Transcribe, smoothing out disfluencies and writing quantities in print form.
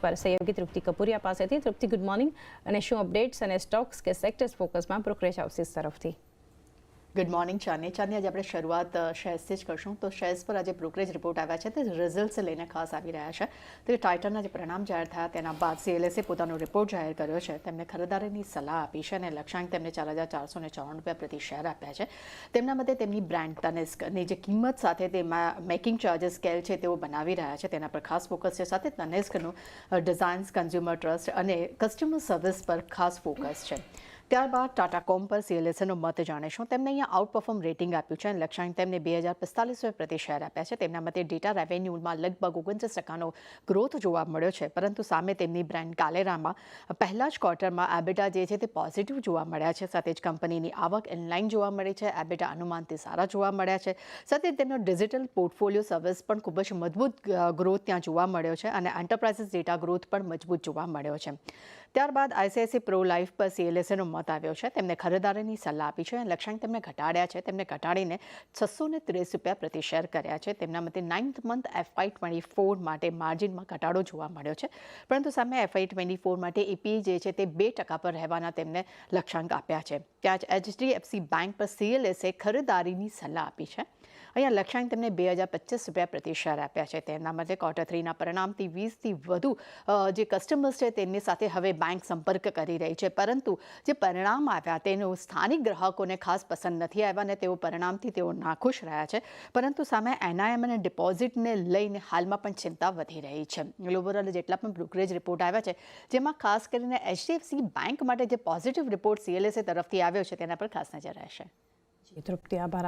પર સહયોગી તૃપ્તિ કપૂરિયા પાસેથી. તૃપ્તિ, ગુડ મોર્નિંગ. અને શું અપડેટ્સ અને સ્ટોક્સ કે સેક્ટર્સ ફોકસમાં બ્રોકરેજ હાઉસીસ તરફથી? ગુડ મોર્નિંગ ચાંદની. આજે આપણે શરૂઆત શેર્સથી જ કરશું. તો શેર્સ પર આજે બ્રોકરેજ રિપોર્ટ આવ્યા છે તે રિઝલ્ટ્સ લઈને ખાસ આવી રહ્યા છે. તો ટાઇટનના જે પરિણામ જાહેર થયા તેના બાદ CLSએ પોતાનો રિપોર્ટ જાહેર કર્યો છે. તેમણે ખરીદારીની સલાહ આપી છે અને લક્ષ્યાંક તેમને ₹4,494 પ્રતિ શેર આપ્યા છે. તેમના મતે તેમની બ્રાન્ડ તનિષ્કની જે કિંમત સાથે તેમાં મેકિંગ ચાર્જિસ સ્કેલ છે તેઓ બનાવી રહ્યા છે તેના પર ખાસ ફોકસ છે. સાથે તનિષ્કનું ડિઝાઇન્સ, કન્ઝ્યુમર ટ્રસ્ટ અને કસ્ટમર સર્વિસ પર ખાસ ફોકસ છે. ત્યારબાદ ટાટાકોમ પર CLSનો મત જાણીશું. તેમને અહીંયા આઉટ પરફોર્મ રેટિંગ આપ્યું છે અને લક્ષ્યાંક તેમને ₹2,045 પ્રતિ શેર આપ્યા છે. તેમના મતે ડેટા રેવન્યુમાં લગભગ 29% ગ્રોથ જોવા મળ્યો છે, પરંતુ સામે તેમની બ્રાન્ડ કાલેરામાં પહેલા જ ક્વાર્ટરમાં એબિટા જે છે તે પોઝિટિવ જોવા મળ્યા છે. સાથે જ કંપનીની આવક ઇનલાઇન જોવા મળી છે. એબિટા અનુમાનથી સારા જોવા મળ્યા છે. સાથે તેમનો ડિજિટલ પોર્ટફોલિયો સર્વિસ પણ ખૂબ જ મજબૂત ગ્રોથ ત્યાં જોવા મળ્યો છે અને એન્ટરપ્રાઇઝિસ ડેટા ગ્રોથ પણ મજબૂત જોવા મળ્યો છે. ત્યારબાદ ICICI પ્રો લાઈફ પર CLSનો મત આવ્યો છે. તેમને ખરીદારીની સલાહ આપી છે અને લક્ષ્યાંક તેમને ઘટાડ્યા છે. તેમને ઘટાડીને ₹630 પ્રતિ શેર કર્યા છે. તેમના મતે 9th મંથ FY24 માટે માર્જિનમાં ઘટાડો જોવા મળ્યો છે, પરંતુ સામે FY24 માટે EPE જે છે તે 2% પર રહેવાના તેમને લક્ષ્યાંક આપ્યા છે. ત્યાં જ HDFC બેંક પર CLSએ ખરીદારીની સલાહ આપી છે. અહીંયા લક્ષ્યાંક તેમને ₹2,025 પ્રતિ શેર આપ્યા છે. તેમના મતે Q3ના પરિણામથી 20થી વધુ જે કસ્ટમર્સ છે તેમની સાથે હવે બેંક સંપર્ક કરી રહી છે, પરંતુ જે પરિણામ આવ્યા તેનું સ્થાનિક ગ્રાહકોને ખાસ પસંદ નથી આવ્યા અને તેઓ પરિણામથી તેઓ નાખુશ રહ્યા છે. પરંતુ સામે NIM અને ડિપોઝિટને લઈને હાલમાં પણ ચિંતા વધી રહી છે. ઓવરઓલ જેટલા પણ બ્રોકરેજ રિપોર્ટ આવ્યા છે, જેમાં ખાસ કરીને HDFC બેંક માટે જે પોઝિટિવ રિપોર્ટ CLSએ તરફથી આવ્યો છે તેના પર ખાસ નજર રહેશે. તૃપ્તિ, આભાર.